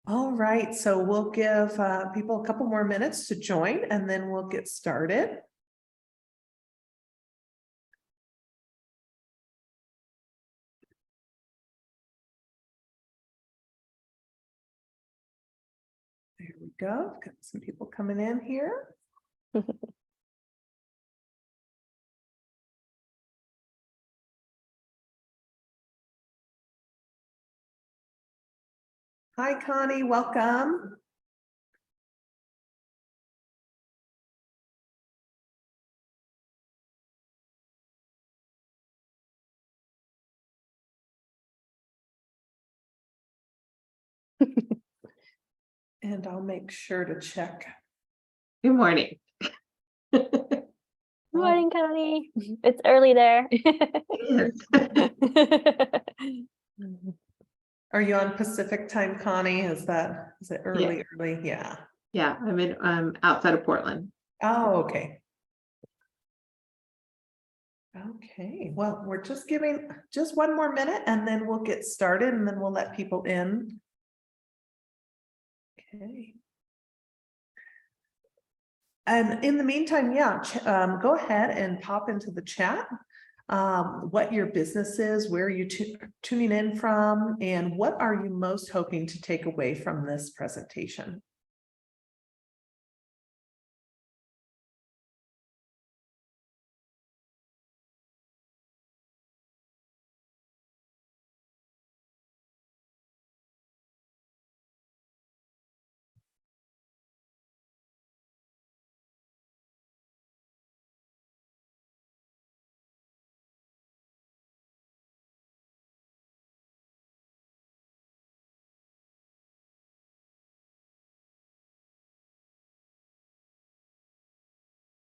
All right, so we'll give people a couple more minutes to join and then we'll get started. There we go. Got some people coming in here. Hi, Connie, welcome. And I'll make sure to check. Good morning. Good morning, Connie. It's early there. Are you on Pacific time, Connie? Is it early? Yeah. Yeah, I'm in outside of Portland. Oh, okay. Okay, well, we're just giving just one more minute and then we'll get started and then we'll let people in. Okay. And in the meantime, yeah, go ahead and pop into the chat what your business is, where you tuning in from, and what are you most hoping to take away from this presentation?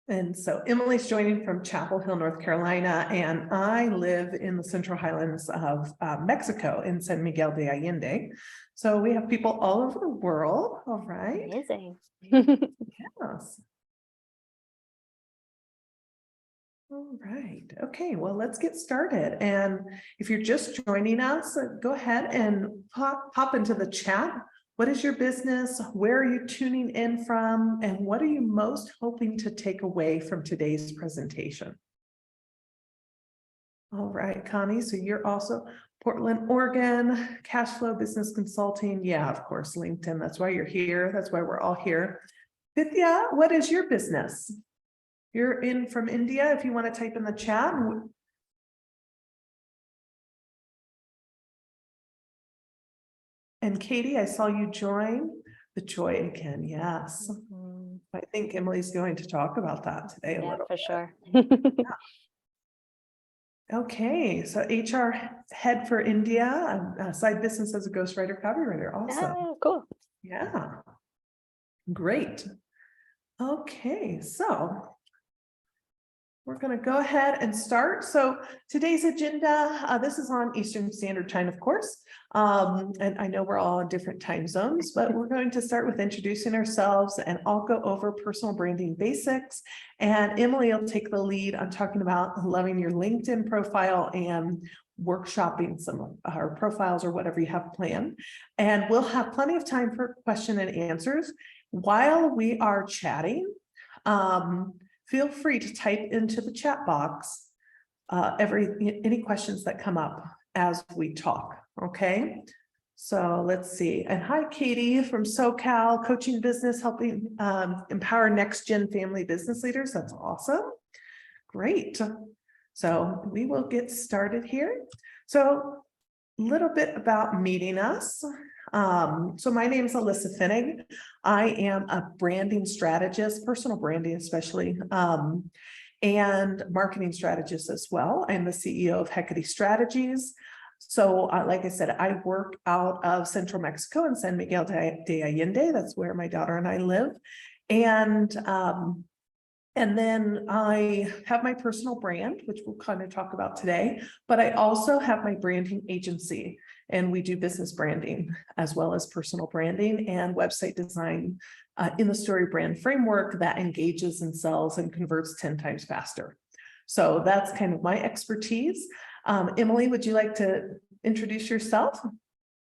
And so Emily's joining from Chapel Hill, North Carolina, and I live in the Central Highlands of Mexico in San Miguel de Allende. So we have people all over the world. All right. Amazing. Yes. All right. Okay, well, let's get started. And if you're just joining us, go ahead and pop into the chat. What is your business? Where are you tuning in from? And what are you most hoping to take away from today's presentation? All right, Connie, so you're also Portland, Oregon, cash flow business consulting. Yeah, of course, LinkedIn. That's why you're here. That's why we're all here. Vidya, what is your business? You're in from India, if you want to type in the chat. And Katie, I saw you join the joy again. Yes. I think Emily's going to talk about that today a little for bit. sure. Okay, so HR head for India, side business as a ghostwriter, copywriter. Awesome. Oh, cool. Yeah. Great. Okay, so we're going to go ahead and start. So today's agenda, this is on Eastern Standard Time, of course. And I know we're all in different time zones, but we're going to start with introducing ourselves and I'll go over personal branding basics. And Emily will take the lead on talking about loving your LinkedIn profile and workshopping some of our profiles or whatever you have planned. And we'll have plenty of time for question and answers. While we are chatting, feel free to type into the chat box any questions that come up as we talk, okay? So let's see. And hi, Katie from SoCal, coaching business, helping empower next-gen family business leaders. That's awesome. Great. So we will get started here. So a little bit about meeting us. So my name is Alyssa Finnig. I am a branding strategist, personal branding especially, and marketing strategist as well. I'm the CEO of Hecate Strategies. So like I said, I work out of Central Mexico in San Miguel de Allende. That's where my daughter and I live. And then I have my personal brand, which we'll kind of talk about today, but I also have my branding agency and we do business branding as well as personal branding and website design in the StoryBrand framework that engages and sells and converts 10 times faster. So that's kind of my expertise. Emily, would you like to introduce yourself?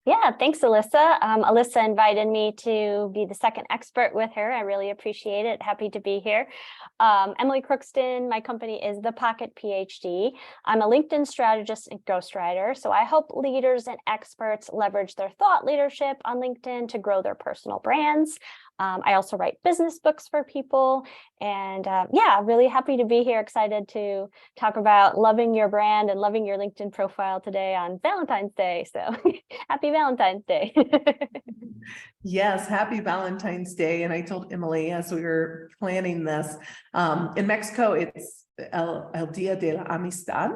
Yeah, thanks, Alyssa. Alyssa invited me to be the second expert with her. I really appreciate it. Happy to be here. Emily Crookston, my company is The Pocket PhD. I'm a LinkedIn strategist and ghostwriter. So I help leaders and experts leverage their thought leadership on LinkedIn to grow their personal brands. I also write business books for people. And yeah, really happy to be here. Excited to talk about loving your brand and loving your LinkedIn profile today on Valentine's Day. So happy Valentine's Day. Yes, happy Valentine's Day. And I told Emily as we were planning this, in Mexico, it's El Dia de la Amistad.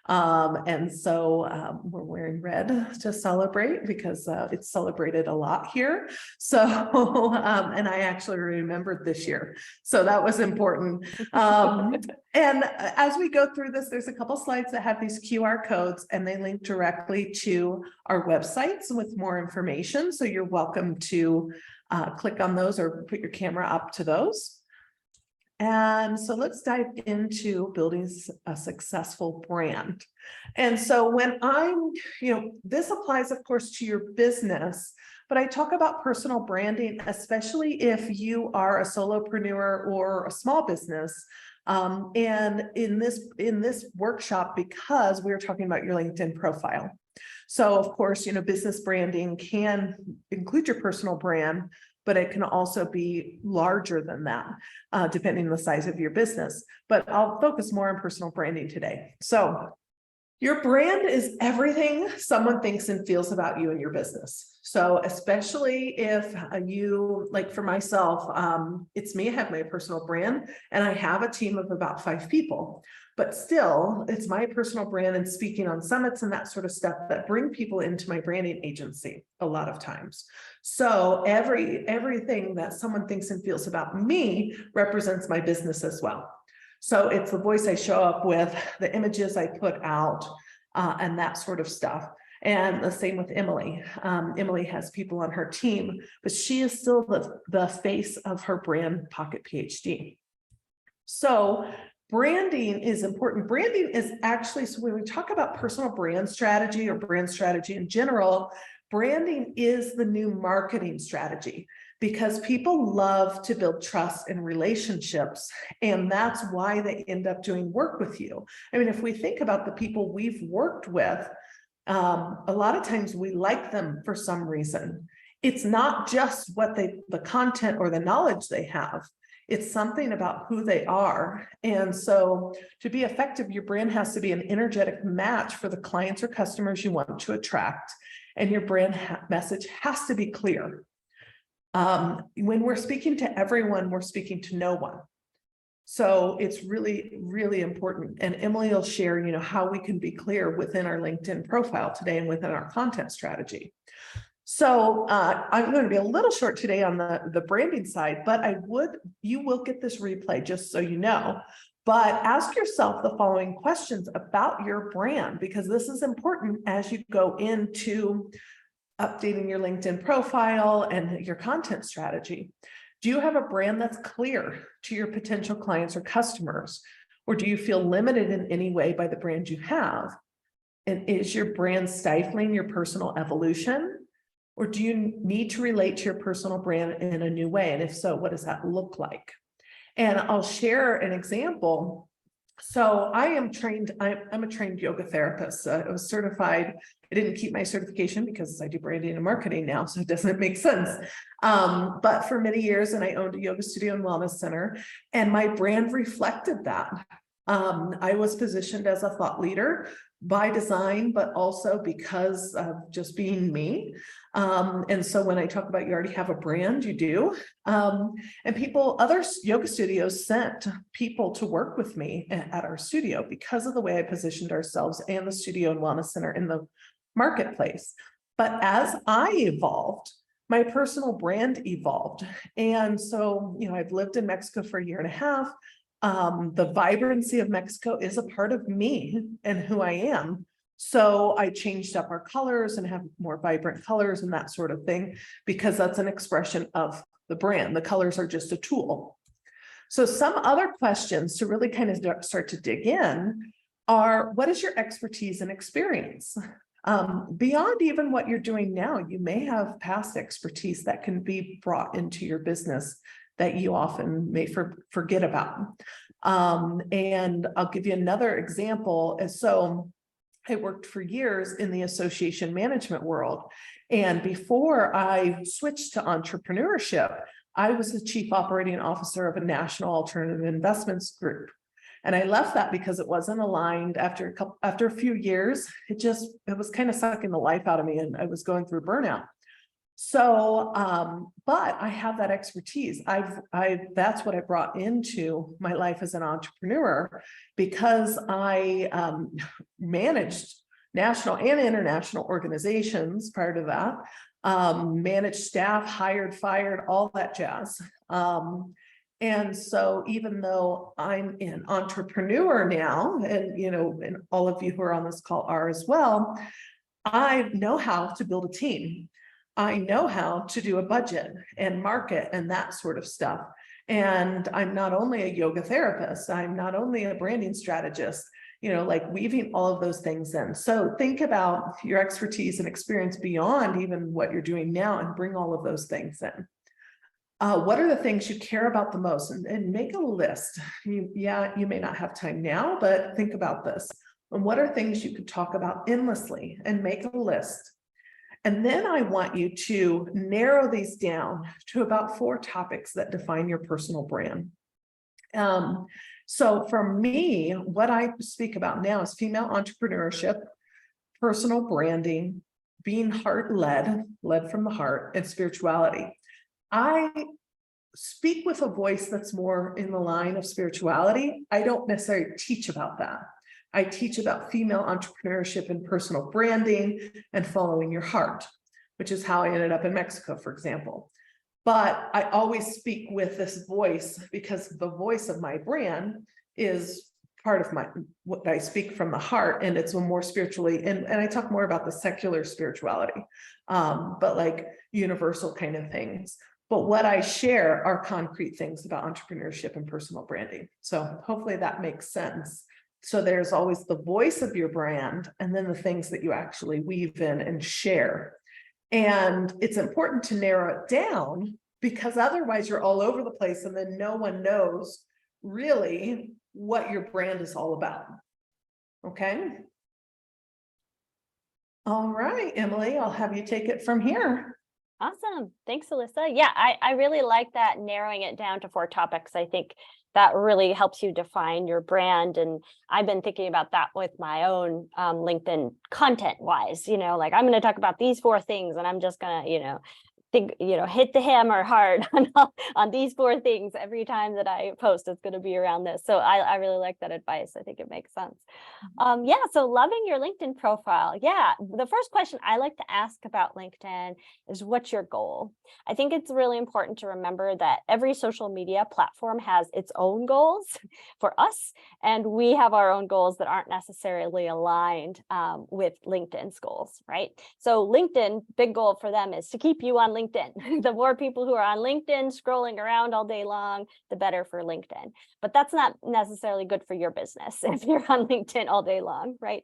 And so we're wearing red to celebrate because it's celebrated a lot here. So, and I actually remembered this year. So that was important. And as we go through this, there's a couple slides that have these QR codes and they link directly to our websites with more information. So you're welcome to click on those or put your camera up to those. And so let's dive into building a successful brand. And so when this applies, of course, to your business, but I talk about personal branding, especially if you are a solopreneur or a small business. And in this workshop, because we're talking about your LinkedIn profile. So of course, business branding can include your personal brand, but it can also be larger than that, depending on the size of your business. But I'll focus more on personal branding today. So your brand is everything someone thinks and feels about you and your business. So especially if you, like for myself, it's me, I have my personal brand and I have a team of about 5 people. But still, it's my personal brand and speaking on summits and that sort of stuff that bring people into my branding agency a lot of times. So everything that someone thinks and feels about me represents my business as well. So it's the voice I show up with, the images I put out, and that sort of stuff. And the same with Emily. Emily has people on her team, but she is still the face of her brand, Pocket PhD. So branding is important. Branding is actually, so when we talk about personal brand strategy or brand strategy in general, branding is the new marketing strategy because people love to build trust and relationships. And that's why they end up doing work with you. I mean, if we think about the people we've worked with, a lot of times we like them for some reason. It's not just the content or the knowledge they have. It's something about who they are. And so to be effective, your brand has to be an energetic match for the clients or customers you want to attract. And your brand message has to be clear. When we're speaking to everyone, we're speaking to no one. So it's really, really important. And Emily will share, how we can be clear within our LinkedIn profile today and within our content strategy. So I'm going to be a little short today on the branding side, but you will get this replay just so you know. But ask yourself the following questions about your brand, because this is important as you go into updating your LinkedIn profile and your content strategy. Do you have a brand that's clear to your potential clients or customers? Or do you feel limited in any way by the brand you have? And is your brand stifling your personal evolution? Or do you need to relate to your personal brand in a new way? And if so, what does that look like? And I'll share an example. So I'm a trained yoga therapist. I was certified. I didn't keep my certification because I do branding and marketing now, so it doesn't make sense. But for many years, and I owned a yoga studio and wellness center, and my brand reflected that. I was positioned as a thought leader by design, but also because of just being me. And so when I talk about you already have a brand, you do. And other yoga studios sent people to work with me at our studio because of the way I positioned ourselves and the studio and wellness center in the marketplace. But as I evolved, my personal brand evolved. And so, I've lived in Mexico for a year and a half. The vibrancy of Mexico is a part of me and who I am. So I changed up our colors and have more vibrant colors and that sort of thing, because that's an expression of the brand. The colors are just a tool. So some other questions to really kind of start to dig in are, what is your expertise and experience? Beyond even what you're doing now, you may have past expertise that can be brought into your business that you often may forget about. And I'll give you another example. So I worked for years in the association management world. And before I switched to entrepreneurship, I was the chief operating officer of a national alternative investments group. And I left that because it wasn't aligned after a few years. It was kind of sucking the life out of me, and I was going through burnout. So, but I have that expertise. That's what I brought into my life as an entrepreneur, because I managed national and international organizations prior to that, managed staff, hired, fired, all that jazz. And so even though I'm an entrepreneur now, and and all of you who are on this call are as well, I know how to build a team. I know how to do a budget and market and that sort of stuff. And I'm not only a yoga therapist, I'm not only a branding strategist, like weaving all of those things in. So think about your expertise and experience beyond even what you're doing now, and bring all of those things in. What are the things you care about the most? And make a list. You may not have time now, but think about this. And what are things you could talk about endlessly, and make a list. And then I want you to narrow these down to about 4 topics that define your personal brand. So for me, what I speak about now is female entrepreneurship, personal branding, being heart-led, led from the heart, and spirituality. I speak with a voice that's more in the line of spirituality. I don't necessarily teach about that. I teach about female entrepreneurship and personal branding and following your heart, which is how I ended up in Mexico, for example. But I always speak with this voice, because the voice of my brand is part of what I speak from the heart, and it's a more spiritually, and I talk more about the secular spirituality, but like universal kind of things. But what I share are concrete things about entrepreneurship and personal branding. So hopefully that makes sense. So there's always the voice of your brand, and then the things that you actually weave in and share. And it's important to narrow it down, because otherwise you're all over the place, and then no one knows really what your brand is all about. Okay. All right, Emily, I'll have you take it from here. Awesome. Thanks, Alyssa. Yeah, I really like that, narrowing it down to 4 topics. I think that really helps you define your brand. And I've been thinking about that with my own LinkedIn content wise, like I'm going to talk about these 4 things, and I'm just going to, hit the hammer hard on these 4 things every time that I post. It's going to be around this. So I really like that advice. I think it makes sense. So loving your LinkedIn profile. Yeah, the first question I like to ask about LinkedIn is, what's your goal? I think it's really important to remember that every social media platform has its own goals for us, and we have our own goals that aren't necessarily aligned with LinkedIn's goals, right? So LinkedIn, big goal for them is to keep you on LinkedIn. The more people who are on LinkedIn scrolling around all day long, the better for LinkedIn. But that's not necessarily good for your business if you're on LinkedIn all day long, right?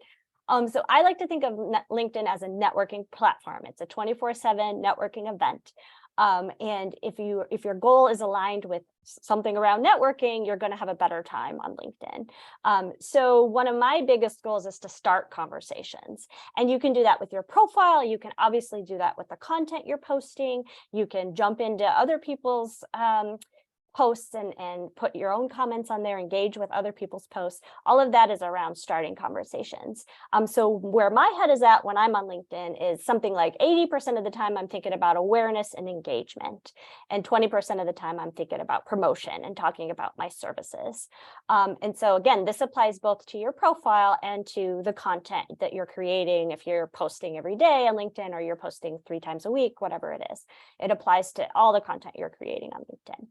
So I like to think of LinkedIn as a networking platform. It's a 24/7 networking event. And if your goal is aligned with something around networking, you're going to have a better time on LinkedIn. So one of my biggest goals is to start conversations. And you can do that with your profile. You can obviously do that with the content you're posting. You can jump into other people's posts and put your own comments on there, engage with other people's posts. All of that is around starting conversations. So where my head is at when I'm on LinkedIn is something like 80% of the time I'm thinking about awareness and engagement, and 20% of the time I'm thinking about promotion and talking about my services. And so again, this applies both to your profile and to the content that you're creating. If you're posting every day on LinkedIn, or you're posting 3 times a week, whatever it is, it applies to all the content you're creating on LinkedIn.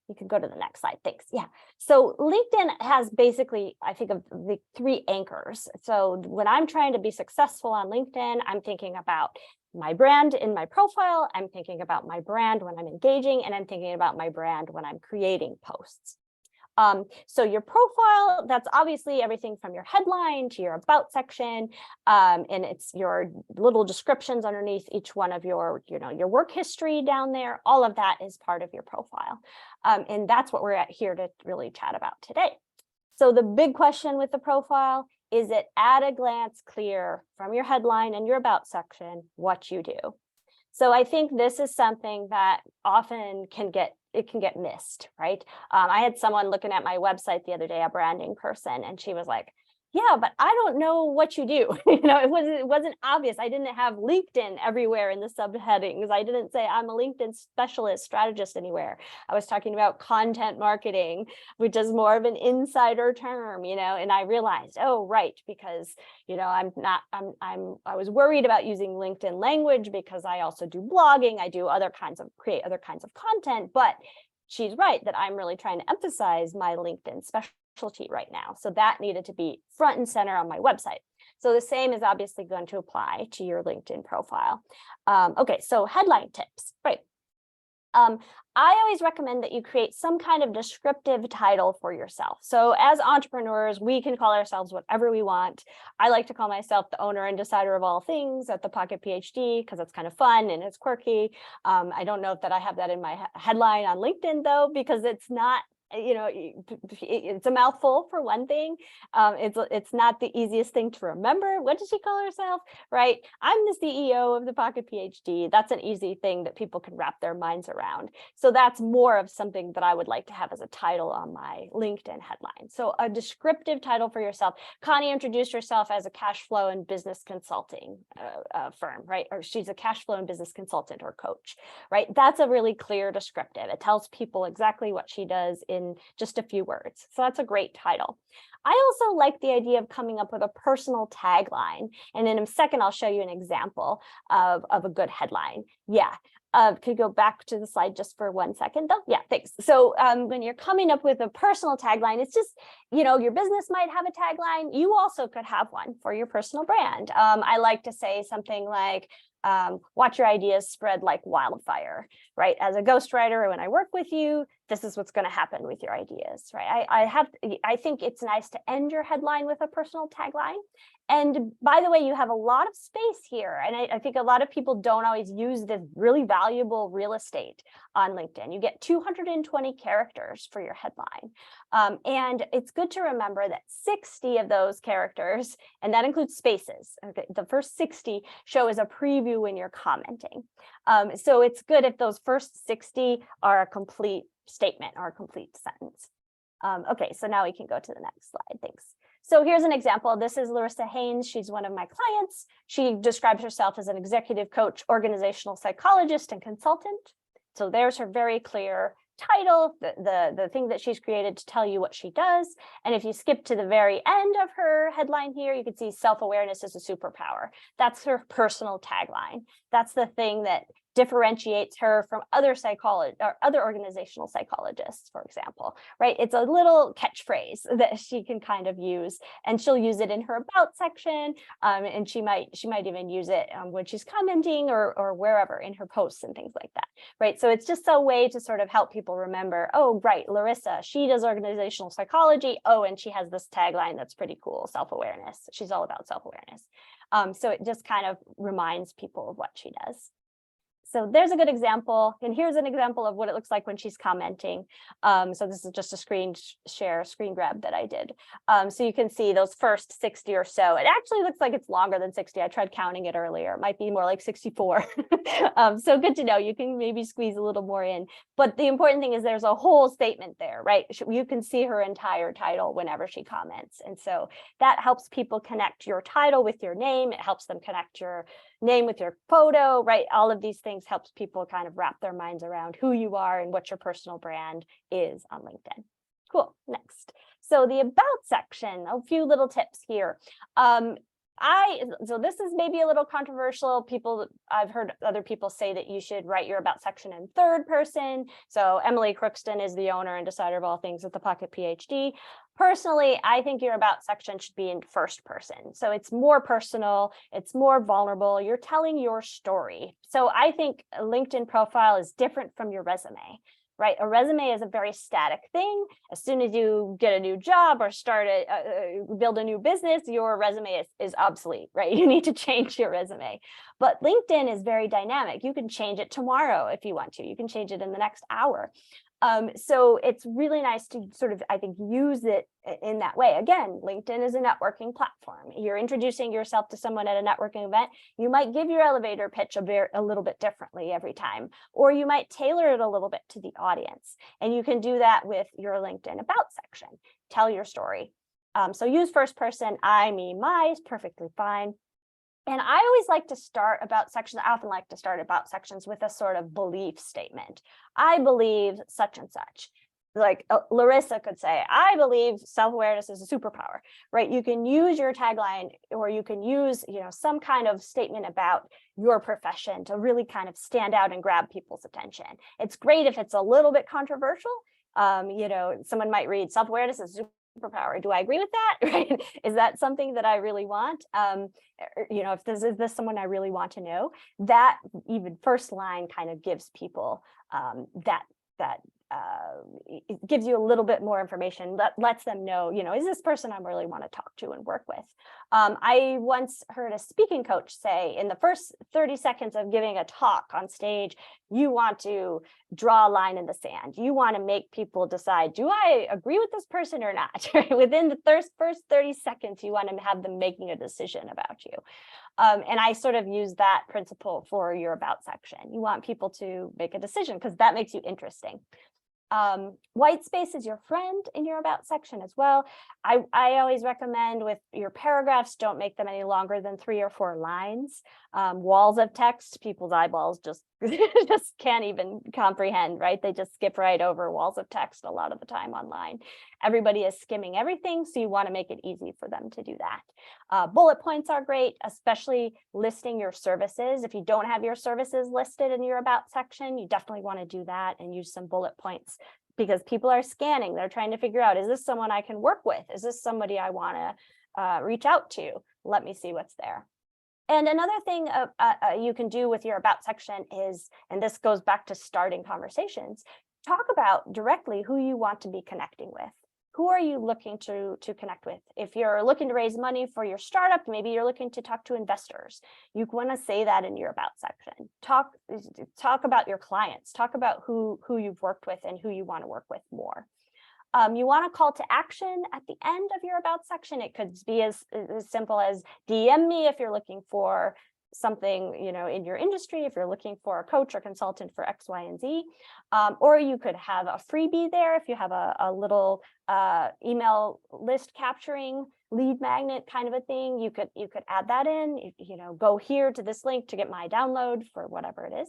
You can go to the next slide. Thanks. Yeah. So LinkedIn has basically, I think, of the 3 anchors. So when I'm trying to be successful on LinkedIn, I'm thinking about my brand in my profile. I'm thinking about my brand when I'm engaging, and I'm thinking about my brand when I'm creating posts. So your profile, that's obviously everything from your headline to your about section, and it's your little descriptions underneath each one of your, your work history down there. All of that is part of your profile. And that's what we're here to really chat about today. So the big question with the profile, is it at a glance clear from your headline and your about section what you do? So I think this is something that often can get missed, right? I had someone looking at my website the other day, a branding person, and she was like, yeah, but I don't know what you do. It wasn't obvious. I didn't have LinkedIn everywhere in the subheadings. I didn't say I'm a LinkedIn specialist strategist anywhere. I was talking about content marketing, which is more of an insider term, and I realized, oh, right, because, I was worried about using LinkedIn language because I also do blogging. I do create other kinds of content, but she's right that I'm really trying to emphasize my LinkedIn specialty right now. So that needed to be front and center on my website. So the same is obviously going to apply to your LinkedIn profile. Okay, so headline tips, right? I always recommend that you create some kind of descriptive title for yourself. So as entrepreneurs, we can call ourselves whatever we want. I like to call myself the owner and decider of all things at the Pocket PhD because it's kind of fun and it's quirky. I don't know that I have that in my headline on LinkedIn though, because it's not, it's a mouthful for one thing. It's not the easiest thing to remember. What does she call herself? Right? I'm the CEO of the Pocket PhD. That's an easy thing that people can wrap their minds around. So that's more of something that I would like to have as a title on my LinkedIn headline. So a descriptive title for yourself. Connie introduced herself as a cash flow and business consulting firm, right? Or she's a cash flow and business consultant or coach, right? That's a really clear descriptive. It tells people exactly what she does in just a few words. So that's a great title. I also like the idea of coming up with a personal tagline. And in a second, I'll show you an example of a good headline. Yeah. Could you go back to the slide just for 1 second though? Yeah, thanks. So when you're coming up with a personal tagline, it's just, your business might have a tagline. You also could have one for your personal brand. I like to say something like, watch your ideas spread like wildfire, right? As a ghostwriter, when I work with you, this is what's going to happen with your ideas, right? I think it's nice to end your headline with a personal tagline. And by the way, you have a lot of space here. And I think a lot of people don't always use this really valuable real estate on LinkedIn. You get 220 characters for your headline. And it's good to remember that 60 of those characters, and that includes spaces, okay, the first 60 show as a preview when you're commenting. So it's good if those first 60 are a complete statement or a complete sentence. Okay, so now we can go to the next slide. Thanks. So here's an example. This is Larissa Haynes. She's one of my clients. She describes herself as an executive coach, organizational psychologist, and consultant. So there's her very clear title, the thing that she's created to tell you what she does. And if you skip to the very end of her headline here, you can see self-awareness is a superpower. That's her personal tagline. That's the thing that differentiates her from other psychologists or other organizational psychologists, for example, right? It's a little catchphrase that she can kind of use, and she'll use it in her about section, and she might even use it when she's commenting or wherever in her posts and things like that, right? So it's just a way to sort of help people remember, oh, right, Larissa, she does organizational psychology. Oh, and she has this tagline that's pretty cool, self-awareness. She's all about self-awareness. So it just kind of reminds people of what she does. So there's a good example. And here's an example of what it looks like when she's commenting. So this is just a screen grab that I did. So you can see those first 60 or so. It actually looks like it's longer than 60. I tried counting it earlier. It might be more like 64. So good to know. You can maybe squeeze a little more in. But the important thing is there's a whole statement there, right? You can see her entire title whenever she comments. And so that helps people connect your title with your name. It helps them connect your name with your photo, right? All of these things helps people kind of wrap their minds around who you are and what your personal brand is on LinkedIn. Cool. Next. So the about section, a few little tips here. So this is maybe a little controversial. I've heard other people say that you should write your about section in third person. So Emily Crookston is the owner and decider of all things at the Pocket PhD. Personally, I think your about section should be in first person. So it's more personal, it's more vulnerable. You're telling your story. So I think a LinkedIn profile is different from your resume. right? A resume is a very static thing. As soon as you get a new job or build a new business, your resume is obsolete, right? You need to change your resume. But LinkedIn is very dynamic. You can change it tomorrow if you want to. You can change it in the next hour. So it's really nice to sort of, I think, use it in that way. Again, LinkedIn is a networking platform. You're introducing yourself to someone at a networking event. You might give your elevator pitch a little bit differently every time, or you might tailor it a little bit to the audience. And you can do that with your LinkedIn About section. Tell your story. So use first person, I, me, my is perfectly fine. And I always like to start about sections. I often like to start about sections with a sort of belief statement. I believe such and such. Like Larissa could say, I believe self-awareness is a superpower, right? You can use your tagline, or you can use, some kind of statement about your profession to really kind of stand out and grab people's attention. It's great if it's a little bit controversial. Someone might read self-awareness is superpower. Do I agree with that? Right? Is that something that I really want? If is this someone I really want to know? That even first line kind of gives people it gives you a little bit more information, lets them know, is this person I really want to talk to and work with? I once heard a speaking coach say in the first 30 seconds of giving a talk on stage, you want to draw a line in the sand. You want to make people decide, do I agree with this person or not? Within the first 30 seconds, you want to have them making a decision about you. And I sort of use that principle for your About section. You want people to make a decision because that makes you interesting. White space is your friend in your About section as well. I always recommend with your paragraphs, don't make them any longer than 3 or 4 lines. Walls of text, people's eyeballs just can't even comprehend, right? They just skip right over walls of text a lot of the time online. Everybody is skimming everything, so you want to make it easy for them to do that. Bullet points are great, especially listing your services. If you don't have your services listed in your About section, you definitely want to do that and use some bullet points, because people are scanning. They're trying to figure out, is this someone I can work with? Is this somebody I want to reach out to? Let me see what's there. And another thing you can do with your About section is, and this goes back to starting conversations, talk about directly who you want to be connecting with. Who are you looking to connect with? If you're looking to raise money for your startup, maybe you're looking to talk to investors. You want to say that in your About section. Talk about your clients. Talk about who you've worked with and who you want to work with more. You want a call to action at the end of your About section. It could be as simple as DM me if you're looking for something, in your industry, if you're looking for a coach or consultant for X, Y, and Z, or you could have a freebie there if you have a little email list capturing lead magnet kind of a thing. You could add that in, go here to this link to get my download for whatever it is.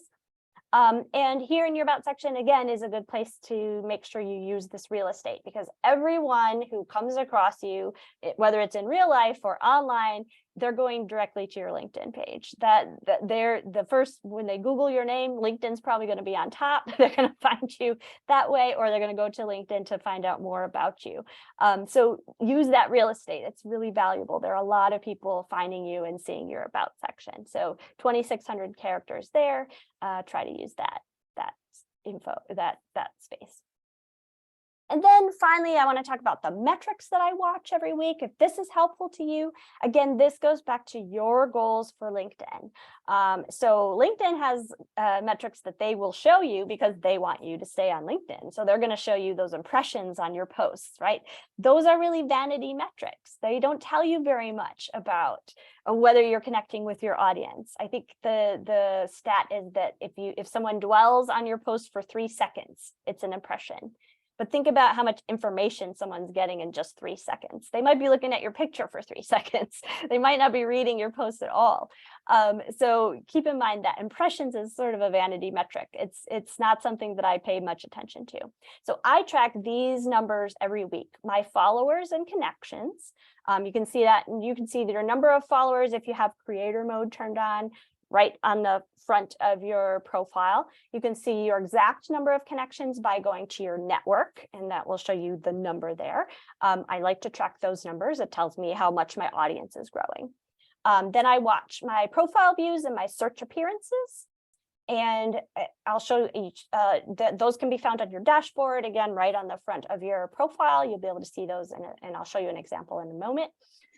And here in your About section, again, is a good place to make sure you use this real estate, because everyone who comes across you, whether it's in real life or online, they're going directly to your LinkedIn page. That they're the first, when they Google your name, LinkedIn's probably going to be on top. They're going to find you that way, or they're going to go to LinkedIn to find out more about you. So use that real estate. It's really valuable. There are a lot of people finding you and seeing your About section. So 2,600 characters there. Try to use that info, that space. And then finally, I want to talk about the metrics that I watch every week. If this is helpful to you, again, this goes back to your goals for LinkedIn. So LinkedIn has metrics that they will show you because they want you to stay on LinkedIn. So they're going to show you those impressions on your posts, right? Those are really vanity metrics. They don't tell you very much about whether you're connecting with your audience. I think the stat is that if someone dwells on your post for 3 seconds, it's an impression. But think about how much information someone's getting in just 3 seconds. They might be looking at your picture for 3 seconds. They might not be reading your post at all. So keep in mind that impressions is sort of a vanity metric. It's not something that I pay much attention to. So I track these numbers every week. My followers and connections. You can see that, and you can see your number of followers if you have creator mode turned on. Right on the front of your profile. You can see your exact number of connections by going to your network, and that will show you the number there. I like to track those numbers. It tells me how much my audience is growing. Then I watch my profile views and my search appearances. And I'll show you each, those can be found on your dashboard, again, right on the front of your profile. You'll be able to see those, and I'll show you an example in a moment.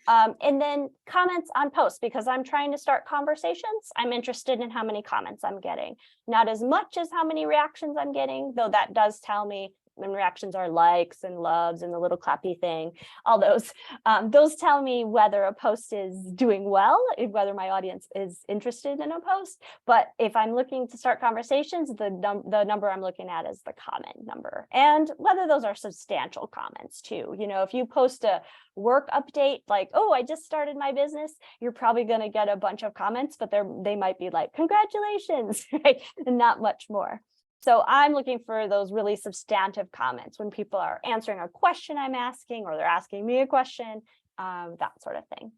And then comments on posts, because I'm trying to start conversations. I'm interested in how many comments I'm getting, not as much as how many reactions I'm getting, though that does tell me when reactions are likes and loves and the little clappy thing, all those tell me whether a post is doing well, whether my audience is interested in a post. But if I'm looking to start conversations, the number I'm looking at is the comment number, and whether those are substantial comments too. You know, if you post a work update like, oh, I just started my business, you're probably going to get a bunch of comments, but they might be like, congratulations, right? And not much more. So I'm looking for those really substantive comments when people are answering a question I'm asking, or they're asking me a question, that sort of thing.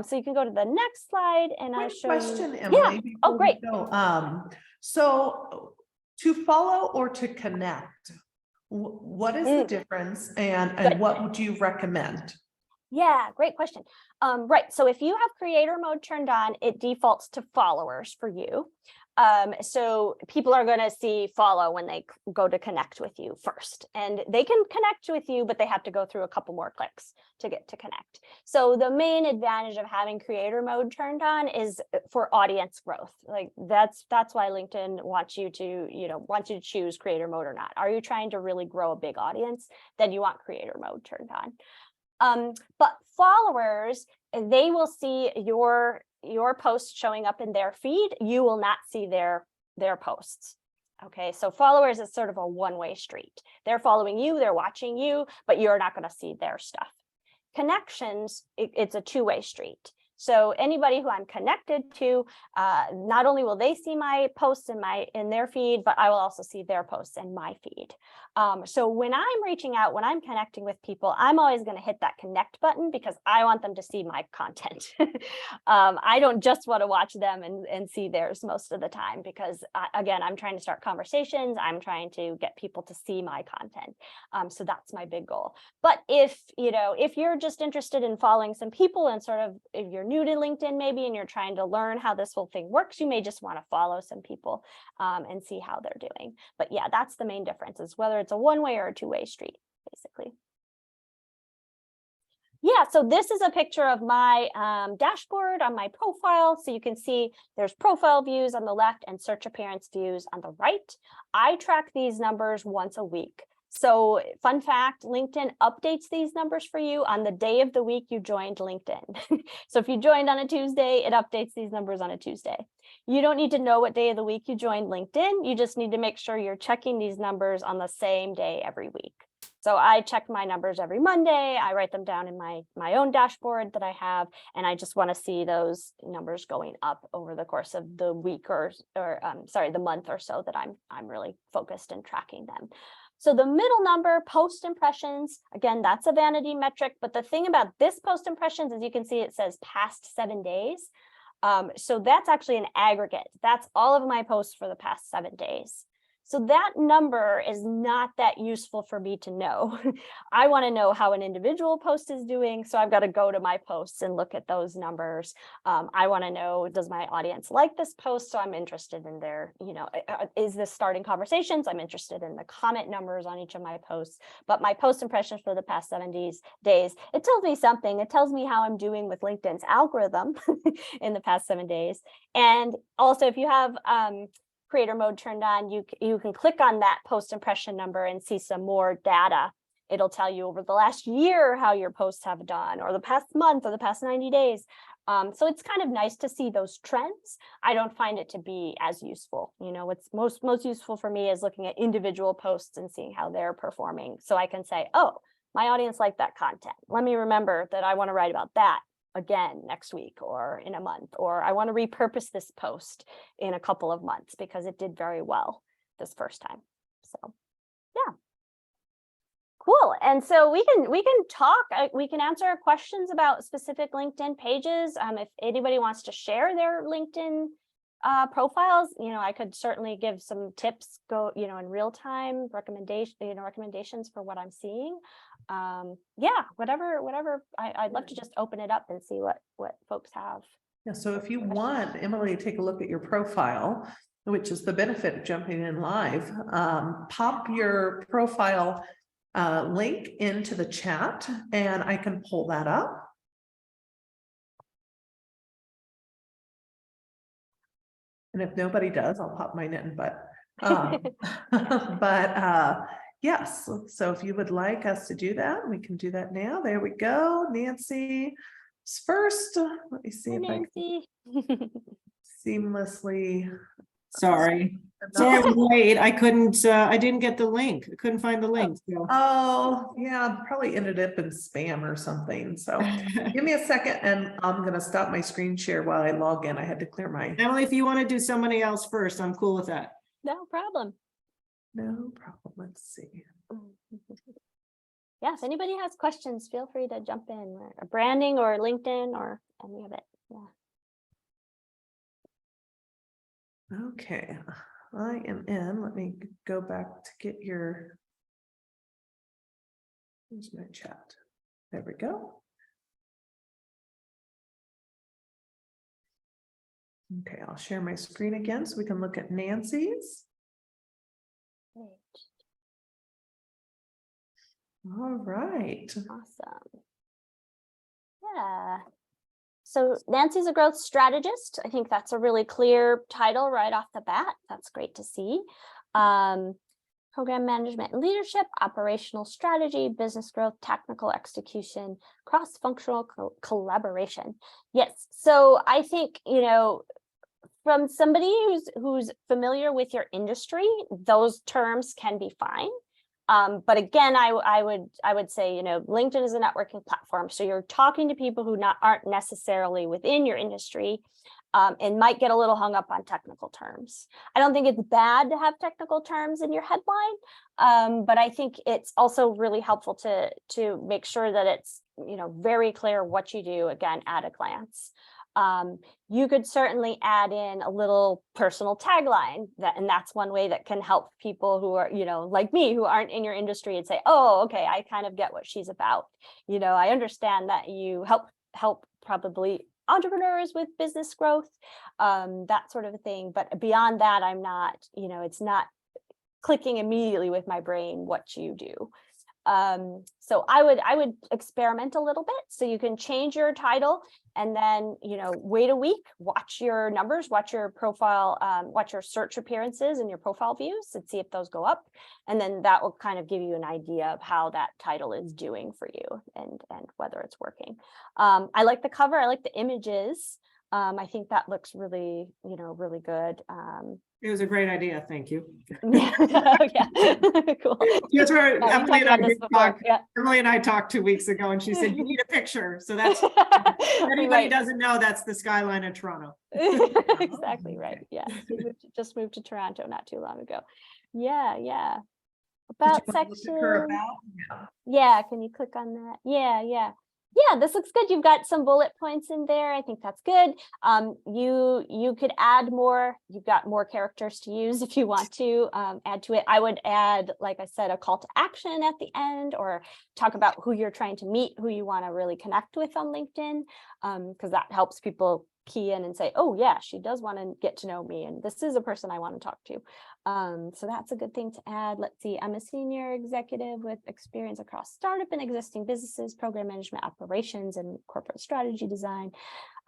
So you can go to the next slide and I'll Quick show question, you. Emily. Yeah. before Oh, we great. go. So to follow or to connect, what is the difference, and Good. what would you recommend? Yeah, great question. Right. So if you have creator mode turned on, it defaults to followers for you. So people are going to see follow when they go to connect with you first, and they can connect with you, but they have to go through a couple more clicks to get to connect. So the main advantage of having creator mode turned on is for audience growth. Like that's why LinkedIn wants you to choose creator mode or not. Are you trying to really grow a big audience? Then you want creator mode turned on. But followers, they will see your posts showing up in their feed. You will not see their posts. Okay, so followers is sort of a one-way street. They're following you, they're watching you, but you're not going to see their stuff. Connections, it's a two-way street. So anybody who I'm connected to, not only will they see my posts in their feed, but I will also see their posts in my feed. So when I'm reaching out, when I'm connecting with people, I'm always going to hit that connect button because I want them to see my content. I don't just want to watch them and see theirs most of the time, because again, I'm trying to start conversations. I'm trying to get people to see my content. So that's my big goal. But if you're just interested in following some people, and sort of, if you're new to LinkedIn maybe, and you're trying to learn how this whole thing works, you may just want to follow some people and see how they're doing. But yeah, that's the main difference, is whether it's a one-way or a two-way street, basically. Yeah, so this is a picture of my dashboard on my profile. So you can see there's profile views on the left and search appearance views on the right. I track these numbers once a week. So fun fact, LinkedIn updates these numbers for you on the day of the week you joined LinkedIn. So if you joined on a Tuesday, it updates these numbers on a Tuesday. You don't need to know what day of the week you joined LinkedIn. You just need to make sure you're checking these numbers on the same day every week. So I check my numbers every Monday. I write them down in my own dashboard that I have, and I just want to see those numbers going up over the course of the week the month or so that I'm really focused in tracking them. So the middle number, post impressions, again, that's a vanity metric. But the thing about this post impressions is you can see it says past 7 days. So that's actually an aggregate. That's all of my posts for the past 7 days. So that number is not that useful for me to know. I want to know how an individual post is doing. So I've got to go to my posts and look at those numbers. I want to know, does my audience like this post? So I'm interested in their, is this starting conversations? I'm interested in the comment numbers on each of my posts. But my post impressions for the past 7 days, it tells me something. It tells me how I'm doing with LinkedIn's algorithm in the past 7 days. And also, if you have creator mode turned on, you can click on that post impression number and see some more data. It'll tell you over the last year how your posts have done, or the past month, or the past 90 days. So it's kind of nice to see those trends. I don't find it to be as useful. What's most useful for me is looking at individual posts and seeing how they're performing. So I can say, oh, my audience liked that content. Let me remember that I want to write about that again next week or in a month, or I want to repurpose this post in a couple of months because it did very well this first time. So yeah, cool. And so we can talk, we can answer questions about specific LinkedIn pages. If anybody wants to share their LinkedIn profiles, I could certainly give some tips, in real time recommendations for what I'm seeing. Yeah, whatever. I'd love to just open it up and see what folks have. Yeah, so if you want Emily to take a look at your profile, which is the benefit of jumping in live. Pop your profile link into the chat and I can pull that up. And if nobody does, I'll pop mine in, but yes, so if you would like us to do that, we can do that now. There we go. Nancy is first. Let me see Hi, if I can Nancy. Sorry. Sorry. Sorry, I was late. I couldn't, I didn't get the link. I couldn't find the link. So. Oh, yeah, probably ended up in spam or something. So give me a second and I'm gonna stop my screen share while I log in. I had to clear my, Emily, if you want to do somebody else first, I'm cool with that. No problem. no problem. Let's see. Yeah, if anybody has questions, feel free to jump in, or branding or LinkedIn or any of it. Yeah. Okay, I am in. Let me go back to get your. Here's my chat. There we go. Okay, I'll share my screen again so we can look at Nancy's. Great. All right. Awesome. Yeah. So Nancy's a growth strategist. I think that's a really clear title right off the bat. That's great to see. Program management and leadership, operational strategy, business growth, technical execution, cross-functional collaboration. Yes. So I think, you know, from somebody who's familiar with your industry, those terms can be fine. But again, I would say, you know, LinkedIn is a networking platform. So you're talking to people who aren't necessarily within your industry and might get a little hung up on technical terms. I don't think it's bad to have technical terms in your headline, but I think it's also really helpful to make sure that it's, you know, very clear what you do, again, at a glance. You could certainly add in a little personal tagline and that's one way that can help people who are, you know, like me, who aren't in your industry and say, oh, okay, I kind of get what she's about. You know, I understand that you help probably entrepreneurs with business growth, that sort of a thing. But beyond that, I'm not, you know, it's not clicking immediately with my brain what you do. So I would experiment a little bit. So you can change your title and then, you know, wait a week, watch your numbers, watch your profile, watch your search appearances and your profile views and see if those go up. And then that will kind of give you an idea of how that title is doing for you and whether it's working. I like the cover. I like the images. I think that looks really, you know, really good. It was a great idea. Thank you. Yeah, cool. That's where Yeah, we talked about this before. Yeah. Emily and I talked 2 weeks ago and she said, you need a picture. So that's, if anybody Right. doesn't know, that's the skyline of Toronto. Exactly right. Yeah. Just moved to Toronto not too long ago. Yeah. Did About you want to look at her section. about? Yeah. Can you click on that? Yeah, this looks good. You've got some bullet points in there. I think that's good. You could add more. You've got more characters to use if you want to add to it. I would add, like I said, a call to action at the end, or talk about who you're trying to meet, who you want to really connect with on LinkedIn, because that helps people key in and say, oh yeah, she does want to get to know me and this is a person I want to talk to. So that's a good thing to add. Let's see, I'm a senior executive with experience across startup and existing businesses, program management, operations, and corporate strategy design.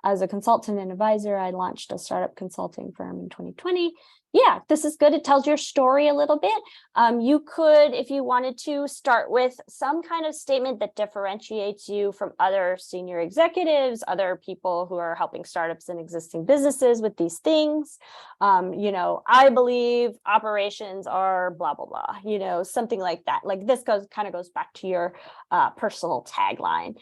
As a consultant and advisor, I launched a startup consulting firm in 2020. Yeah, this is good. It tells your story a little bit. You could, if you wanted to, start with some kind of statement that differentiates you from other senior executives, other people who are helping startups and existing businesses with these things. You know, I believe operations are blah, blah, blah, you know, something like that. Like this kind of goes back to your personal tagline.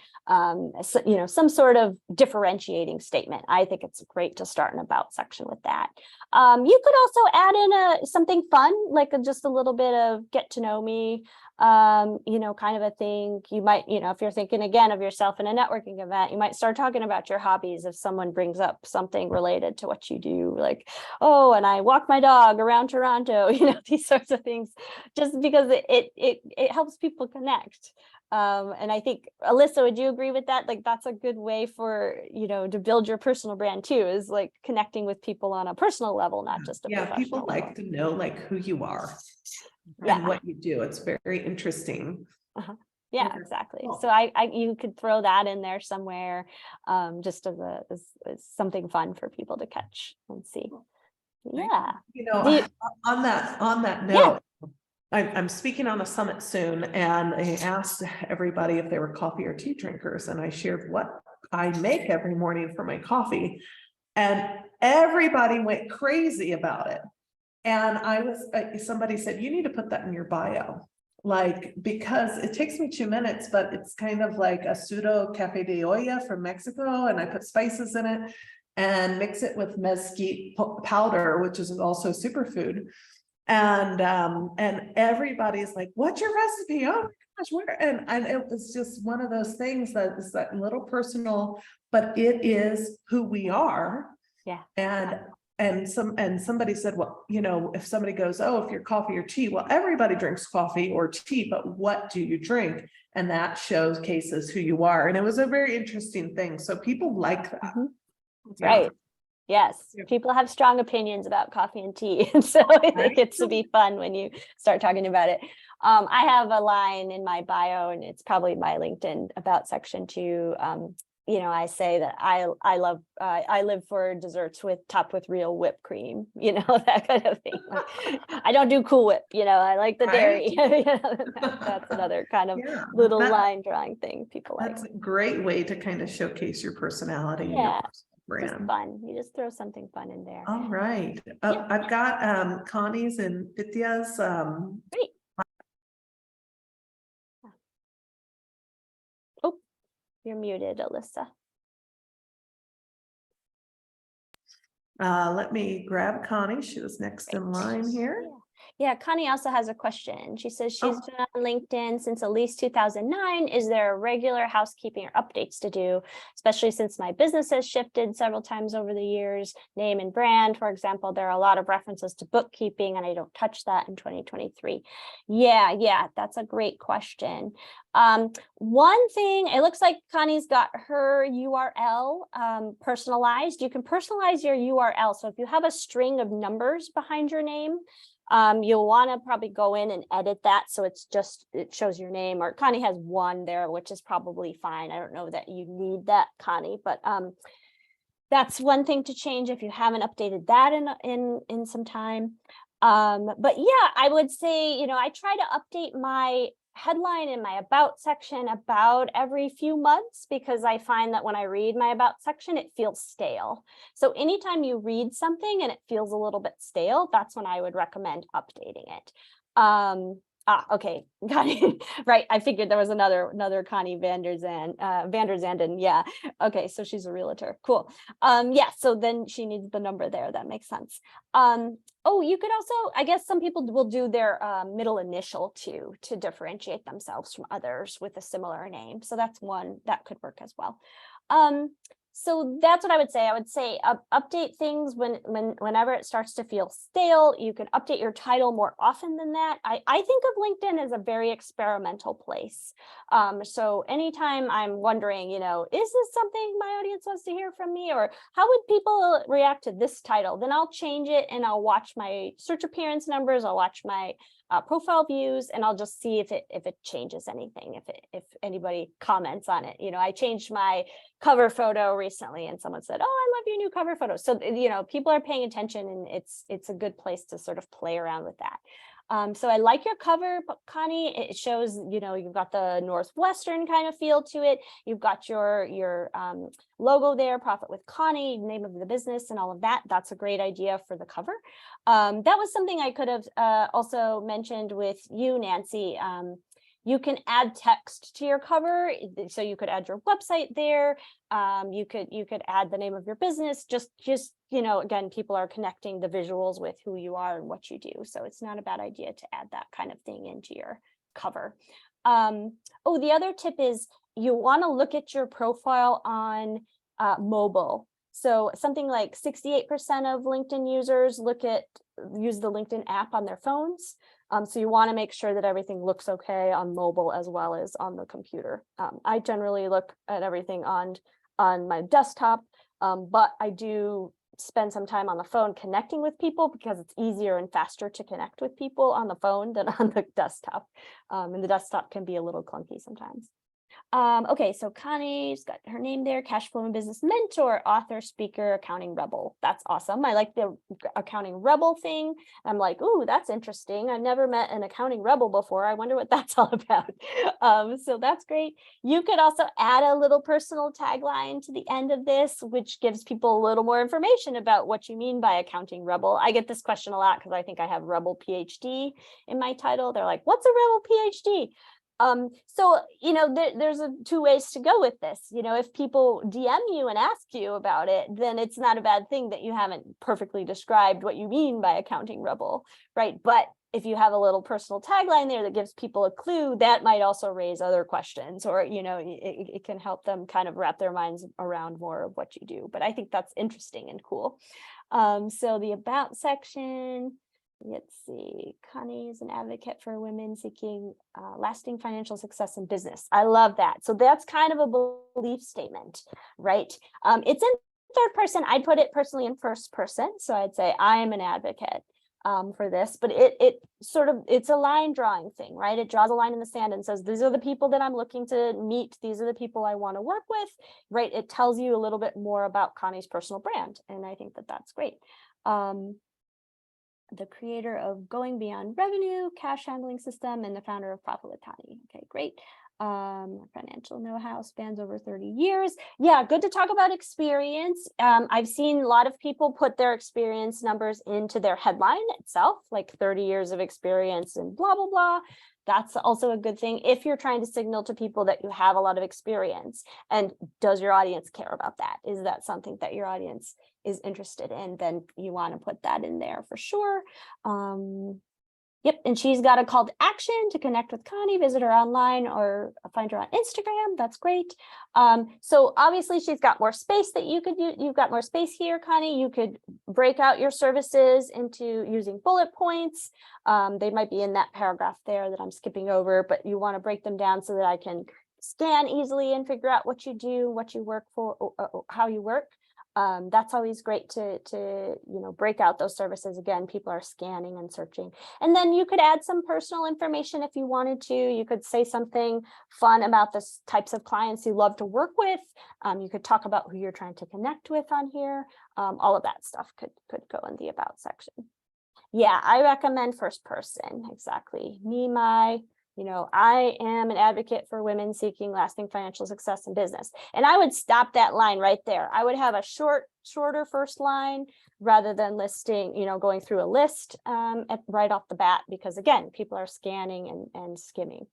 So, you know, some sort of differentiating statement. I think it's great to start an about section with that. You could also add in something fun, like just a little bit of get to know me, you know, kind of a thing. You might, you know, if you're thinking again of yourself in a networking event, you might start talking about your hobbies if someone brings up something related to what you do, like, oh, and I walk my dog around Toronto, you know, these sorts of things, just because it helps people connect. And I think, Alyssa, would you agree with that? Like, that's a good way for, to build your personal brand too, is like connecting with people on a personal level, not just a Yeah, people professional like level. to know like who you are Yeah. and what you do. It's very interesting. Yeah, Okay, exactly. cool. So you could throw that in there somewhere, just as something fun for people to catch and see. Yeah. You know, Do you- on that Yeah. note, I'm speaking on a summit soon, and I asked everybody if they were coffee or tea drinkers, and I shared what I make every morning for my coffee, and everybody went crazy about it. And somebody said, you need to put that in your bio. Like, because it takes me 2 minutes, but it's kind of like a pseudo cafe de olla from Mexico, and I put spices in it and mix it with mesquite powder, which is also superfood. And everybody's like, what's your recipe? Oh my gosh, where? And it was just one of those things that is that little personal, but it is who we are. Yeah. And somebody said, well, if somebody goes, oh, if you're coffee or tea, well, everybody drinks coffee or tea, but what do you drink? And that showcases who you are. And it was a very interesting thing. So people like that. That's Yeah. right. Yes, Yeah. people have strong opinions about coffee and tea, and so it gets to be fun when you start talking about it. I have a line in my bio, and it's probably my LinkedIn about section 2. I say that I live for desserts topped with real whipped cream, that kind of thing. Like, I don't do Cool Whip, I like the dairy. That's another kind of Yeah, little that- line drawing thing people like. That's a great way to kind of showcase your personality and your Yeah. personal Just brand. fun. You just throw something fun in there. All right. Yeah. I've got Connie's and Vidya's Great. Oh, you're muted, Alyssa. let me grab Connie. She was next in line here. Yeah, Connie also has a question. She says she's Oh. been on LinkedIn since at least 2009. Is there a regular housekeeping or updates to do, especially since my business has shifted several times over the years? Name and brand, for example, there are a lot of references to bookkeeping, and I don't touch that in 2023. Yeah, that's a great question. One thing, it looks like Connie's got her URL personalized. You can personalize your URL. So if you have a string of numbers behind your name, you'll want to probably go in and edit that so it shows your name, or Connie has 1 there, which is probably fine. I don't know that you need that, Connie, but that's one thing to change if you haven't updated that in some time. But yeah, I would say, I try to update my headline in my about section about every few months, because I find that when I read my about section, it feels stale. So anytime you read something and it feels a little bit stale, that's when I would recommend updating it. Okay, Connie, right. I figured there was another Connie Vanderzanden. Yeah. Okay, so she's a realtor. Cool. Yeah, so then she needs the number there. That makes sense. Oh, you could also, I guess some people will do their middle initial too, to differentiate themselves from others with a similar name. So that's one that could work as well. So that's what I would say. I would say update things whenever it starts to feel stale. You can update your title more often than that. I think of LinkedIn as a very experimental place. So anytime I'm wondering, is this something my audience wants to hear from me, or how would people react to this title? Then I'll change it, and I'll watch my search appearance numbers. I'll watch my profile views, and I'll just see if it changes anything, if anybody comments on it. I changed my cover photo recently, and someone said, oh, I love your new cover photo. So people are paying attention, and it's a good place to sort of play around with that. So I like your cover, Connie. It shows, you've got the Northwestern kind of feel to it. You've got your logo there, Profit with Connie, name of the business, and all of that. That's a great idea for the cover. That was something I could have also mentioned with you, Nancy. You can add text to your cover, so you could add your website there. You could add the name of your business. Just again, people are connecting the visuals with who you are and what you do. So it's not a bad idea to add that kind of thing into your cover. Oh, the other tip is you want to look at your profile on mobile. So something like 68% of LinkedIn users use the LinkedIn app on their phones. So you want to make sure that everything looks okay on mobile as well as on the computer. I generally look at everything on my desktop, but I do spend some time on the phone connecting with people because it's easier and faster to connect with people on the phone than on the desktop. And the desktop can be a little clunky sometimes. Okay, so Connie's got her name there, cash flow and business mentor, author, speaker, accounting rebel. That's awesome. I like the accounting rebel thing. I'm like, ooh, that's interesting. I've never met an accounting rebel before. I wonder what that's all about. So that's great. You could also add a little personal tagline to the end of this, which gives people a little more information about what you mean by accounting rebel. I get this question a lot because I think I have rebel PhD in my title. They're like, what's a rebel PhD? So, there's two ways to go with this. If people DM you and ask you about it, then it's not a bad thing that you haven't perfectly described what you mean by accounting rebel, right? But if you have a little personal tagline there that gives people a clue, that might also raise other questions, or, it can help them kind of wrap their minds around more of what you do. But I think that's interesting and cool. So the about section. Let's see, Connie is an advocate for women seeking lasting financial success in business. I love that. So that's kind of a belief statement, right? It's in third person. I'd put it personally in first person. So I'd say I am an advocate for this, but it's a line drawing thing, right? It draws a line in the sand and says, these are the people that I'm looking to meet. These are the people I want to work with, right? It tells you a little bit more about Connie's personal brand. And I think that that's great. The creator of Going Beyond Revenue, cash handling system, and the founder of Profitability. Okay, great. Financial know-how spans over 30 years. Yeah, good to talk about experience. I've seen a lot of people put their experience numbers into their headline itself, like 30 years of experience and blah, blah, blah. That's also a good thing if you're trying to signal to people that you have a lot of experience. And does your audience care about that? Is that something that your audience is interested in? Then you want to put that in there for sure. Yep, and she's got a call to action to connect with Connie, visit her online or find her on Instagram. That's great. So obviously she's got more space that you could use. You've got more space here, Connie. You could break out your services into using bullet points. They might be in that paragraph there that I'm skipping over, but you want to break them down so that I can scan easily and figure out what you do, what you work for, how you work. That's always great to break out those services. Again, people are scanning and searching. And then you could add some personal information if you wanted to. You could say something fun about the types of clients you love to work with. You could talk about who you're trying to connect with on here. All of that stuff could go in the about section. Yeah, I recommend first person. Exactly. I am an advocate for women seeking lasting financial success in business. And I would stop that line right there. I would have a shorter first line rather than listing, going through a list right off the bat, because again, people are scanning and skimming.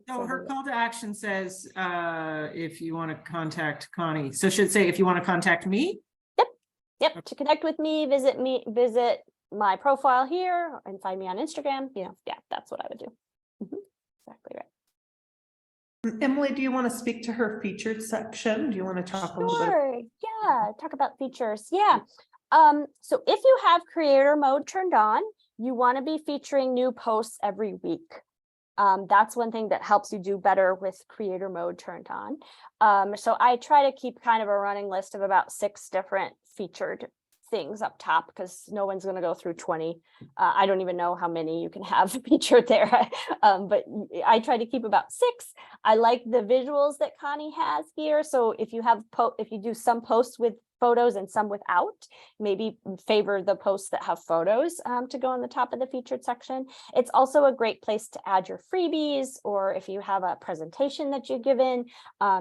So her call to action says, if you want to contact Connie. So should it say, if you want to contact me? Yep. Okay. To connect with me, visit my profile here and find me on Instagram. Yeah, that's what I would do. Exactly right. Emily, do you want to speak to her featured section? Do you want to talk a little bit? Sure. Yeah, talk about features. Yeah. So if you have creator mode turned on, you want to be featuring new posts every week. That's one thing that helps you do better with creator mode turned on. So I try to keep kind of a running list of about 6 different featured things up top, because no one's going to go through 20. I don't even know how many you can have featured there, but I try to keep about 6. I like the visuals that Connie has here. So if you have if you do some posts with photos and some without, maybe favor the posts that have photos to go on the top of the featured section. It's also a great place to add your freebies, or if you have a presentation that you've given,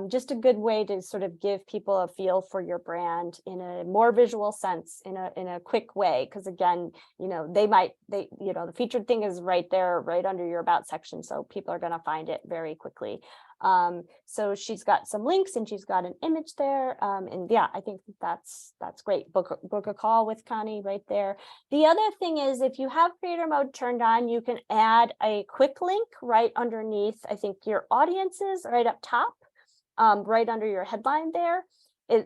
just a good way to sort of give people a feel for your brand in a more visual sense, in a quick way. Because again, the featured thing is right there, right under your about section. So people are going to find it very quickly. So she's got some links and she's got an image there. And yeah, I think that's great. Book a call with Connie right there. The other thing is, if you have creator mode turned on, you can add a quick link right underneath, I think, your audiences right up top, right under your headline there.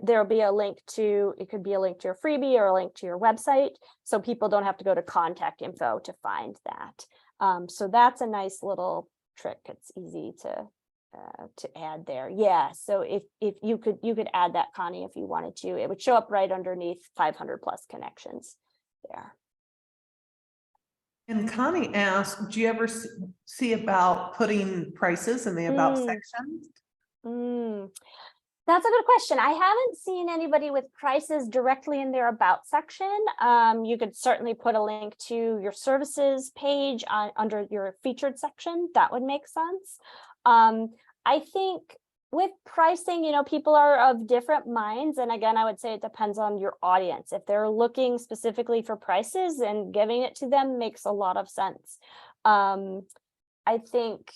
there'll be a link to, it could be a link to your freebie or a link to your website. So people don't have to go to contact info to find that. So that's a nice little trick. It's easy to add there. Yeah. So if you could add that, Connie, if you wanted to, it would show up right underneath 500 plus connections there. And Connie asked, do you ever see about putting prices in the about section? That's a good question. I haven't seen anybody with prices directly in their about section. You could certainly put a link to your services page under your featured section. That would make sense. I think with pricing, you know, people are of different minds. And again, I would say it depends on your audience. If they're looking specifically for prices and giving it to them makes a lot of sense. I think,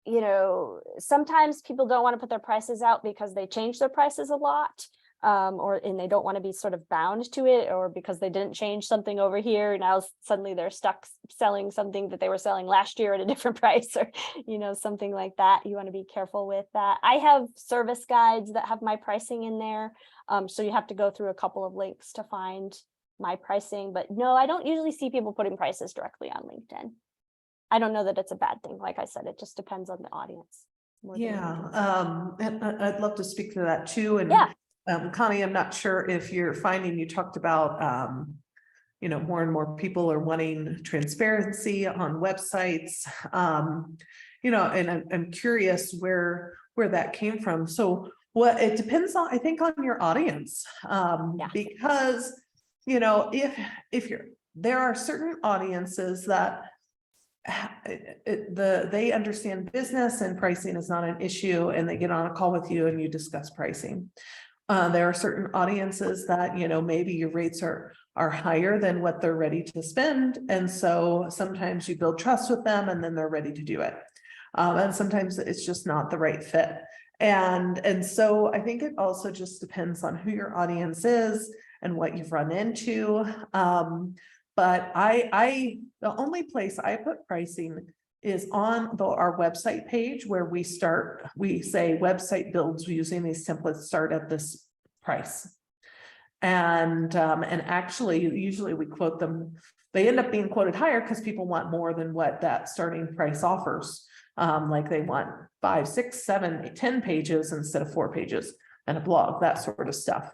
you know, sometimes people don't want to put their prices out because they change their prices a lot, and they don't want to be sort of bound to it, or because they didn't change something over here. Now suddenly they're stuck selling something that they were selling last year at a different price, or, you know, something like that. You want to be careful with that. I have service guides that have my pricing in there. So you have to go through a couple of links to find my pricing, but no, I don't usually see people putting prices directly on LinkedIn. I don't know that it's a bad thing. Like I said, it just depends on the audience. Yeah, and I'd love to speak to that too. And Connie, I'm not sure if you're finding, you talked about, you know, more and more people are wanting transparency on websites, you know, and I'm curious where that came from. So what it depends on, I think, on your audience, because, you know, if there are certain audiences that they understand business and pricing is not an issue, and they get on a call with you and you discuss pricing. There are certain audiences that, you know, maybe your rates are higher than what they're ready to spend. And so sometimes you build trust with them and then they're ready to do it. And sometimes it's just not the right fit. And so I think it also just depends on who your audience is and what you've run into. But the only place I put pricing is on our website page, where we say website builds using these templates start at this price. And actually, usually we quote them, they end up being quoted higher because people want more than what that starting price offers. Like they want 5, 6, 7, 10 pages instead of 4 pages. And a blog, that sort of stuff.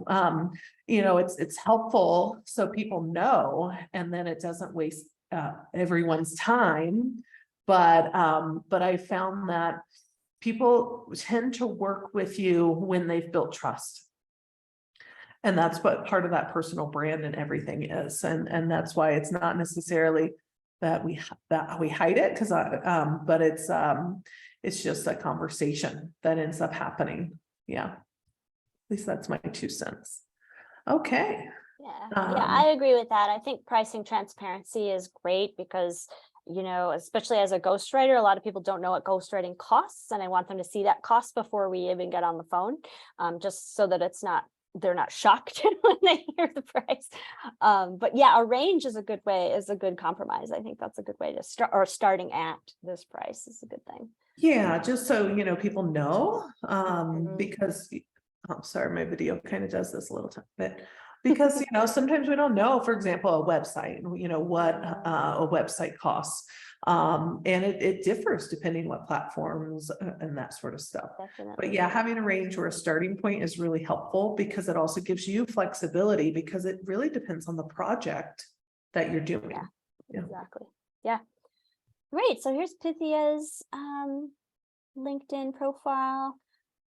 You know, it's helpful so people know, and then it doesn't waste everyone's time. But I found that people tend to work with you when they've built trust. And that's what part of that personal brand and everything is. And that's why it's not necessarily that we hide it, because but it's just a conversation that ends up happening. Yeah. At least that's my 2 cents. Okay. Yeah, I agree with that. I think pricing transparency is great because, you know, especially as a ghostwriter, a lot of people don't know what ghostwriting costs, and I want them to see that cost before we even get on the phone, just so that they're not shocked when they hear the price. But yeah, a range is a good compromise. I think that's a good way to start, or starting at this price is a good thing. Yeah, just so, you know, people know, because sorry, my video kind of does this a little bit, because, you know, sometimes we don't know, for example, a website, you know, what a website costs. And it differs depending what platforms and that sort of stuff. Definitely. But yeah, having a range or a starting point is really helpful, because it also gives you flexibility, because it really depends on the project that you're doing. Yeah. Exactly. Yeah. Great. So here's Pythia's LinkedIn profile.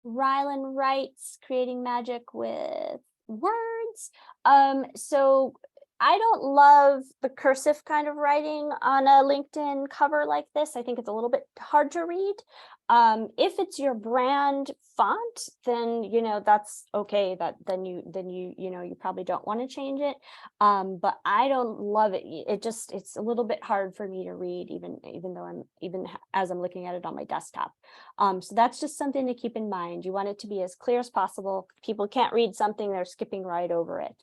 Rylan writes, creating magic with words. So I don't love the cursive kind of writing on a LinkedIn cover like this. I think it's a little bit hard to read. If it's your brand font, then, you know, that's okay. Then you probably don't want to change it. But I don't love it. It's a little bit hard for me to read, even though as I'm looking at it on my desktop. So that's just something to keep in mind. You want it to be as clear as possible. People can't read something, they're skipping right over it.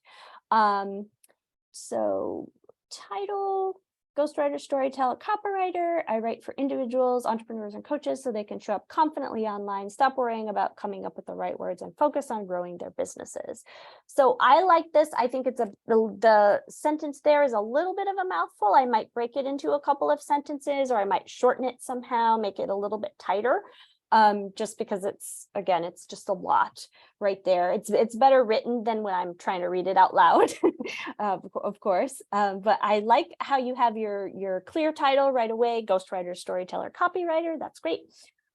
So title, ghostwriter, storyteller, copywriter. I write for individuals, entrepreneurs, and coaches so they can show up confidently online, stop worrying about coming up with the right words, and focus on growing their businesses. So I like this. I think it's the sentence there is a little bit of a mouthful. I might break it into a couple of sentences, or I might shorten it somehow, make it a little bit tighter. Just because it's just a lot right there. It's better written than when I'm trying to read it out loud, of course. But I like how you have your clear title right away, ghostwriter, storyteller, copywriter. That's great.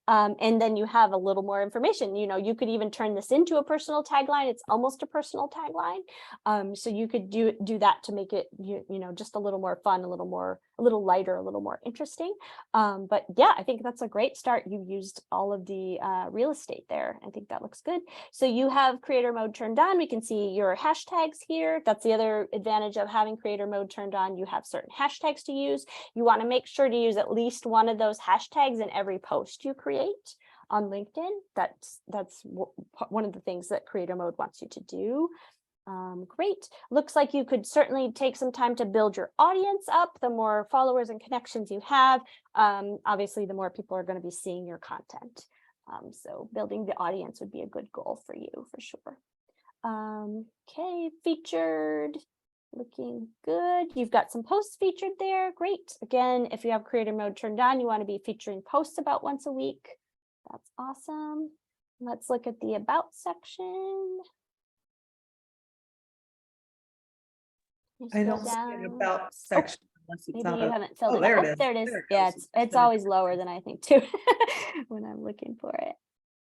And then you have a little more information. You could even turn this into a personal tagline. It's almost a personal tagline. So you could do that to make it, just a little more fun, a little lighter, a little more interesting. But yeah, I think that's a great start. You used all of the real estate there. I think that looks good. So you have creator mode turned on. We can see your hashtags here. That's the other advantage of having creator mode turned on. You have certain hashtags to use. You want to make sure to use at least one of those hashtags in every post you create on LinkedIn. That's one of the things that creator mode wants you to do. Great. Looks like you could certainly take some time to build your audience up. The more followers and connections you have, obviously the more people are going to be seeing your content. So building the audience would be a good goal for you for sure. Okay, featured. Looking good. You've got some posts featured there. Great. Again, if you have creator mode turned on, you want to be featuring posts about once a week. That's awesome. Let's look at the about section. I don't see an about section unless it's Maybe not you a. haven't filled Oh, it there out. it is. There it is. There it Yeah, goes. it's always lower than I think too when I'm looking for it.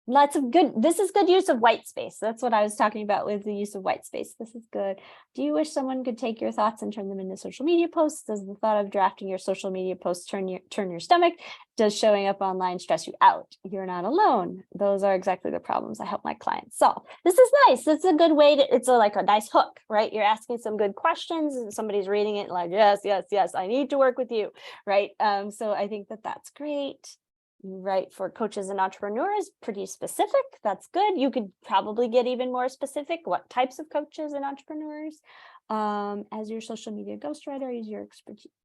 Lots of good. This is good use of white space. That's what I was talking about with the use of white space. This is good. Do you wish someone could take your thoughts and turn them into social media posts? Does the thought of drafting your social media posts turn your stomach? Does showing up online stress you out? You're not alone. Those are exactly the problems I help my clients solve. This is nice. It's a good way to, it's like a nice hook, right? You're asking some good questions and somebody's reading it like, yes, yes, yes, I need to work with you, right? So I think that that's great. Right, for coaches and entrepreneurs, pretty specific. That's good. You could probably get even more specific. What types of coaches and entrepreneurs? As your social media ghostwriter, use your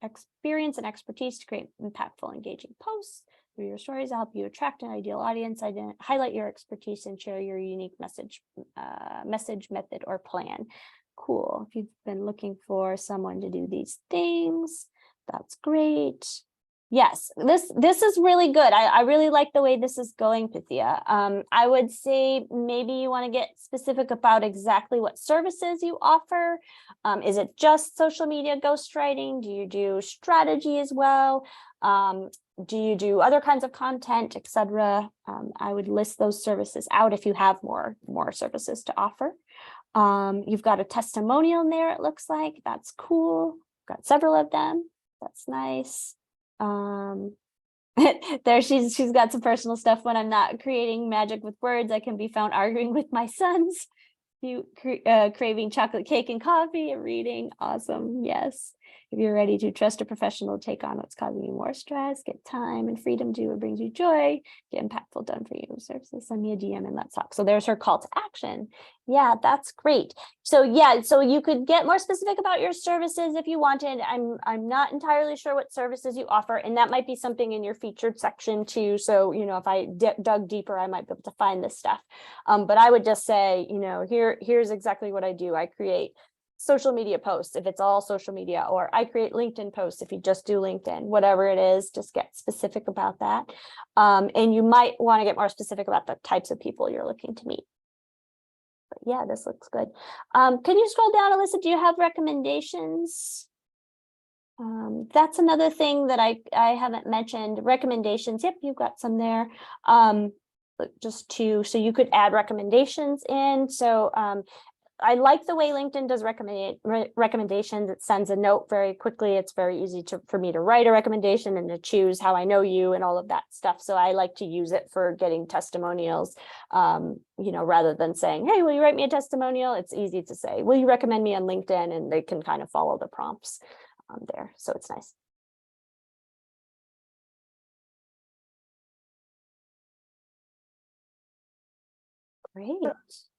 experience and expertise to create impactful, engaging posts. Through your stories, I'll help you attract an ideal audience, highlight your expertise, and share your unique message, method, or plan. Cool. If you've been looking for someone to do these things, that's great. Yes, this is really good. I really like the way this is going, Pythia. I would say maybe you want to get specific about exactly what services you offer. Is it just social media ghostwriting? Do you do strategy as well? Do you do other kinds of content, etc.? I would list those services out if you have more services to offer. You've got a testimonial in there, it looks like. That's cool. Got several of them. That's nice. There she's got some personal stuff. When I'm not creating magic with words, I can be found arguing with my sons. You craving chocolate cake and coffee and reading. Awesome. Yes. If you're ready to trust a professional, take on what's causing you more stress, get time and freedom to do what brings you joy, get impactful done for you. Services, send me a DM and let's talk. So there's her call to action. Yeah, that's great. So yeah, so you could get more specific about your services if you wanted. I'm not entirely sure what services you offer, and that might be something in your featured section too. So, if I dug deeper, I might be able to find this stuff. But I would just say, here's exactly what I do. I create social media posts if it's all social media, or I create LinkedIn posts if you just do LinkedIn, whatever it is, just get specific about that. And you might want to get more specific about the types of people you're looking to meet. But yeah, this looks good. Can you scroll down, Alyssa? Do you have recommendations? That's another thing that I haven't mentioned. Recommendations. Yep, you've got some there. So you could add recommendations in. So I like the way LinkedIn does recommendations. It sends a note very quickly. It's very easy for me to write a recommendation and to choose how I know you and all of that stuff. So I like to use it for getting testimonials, rather than saying, hey, will you write me a testimonial? It's easy to say, will you recommend me on LinkedIn? And they can kind of follow the prompts there. So it's nice. Great.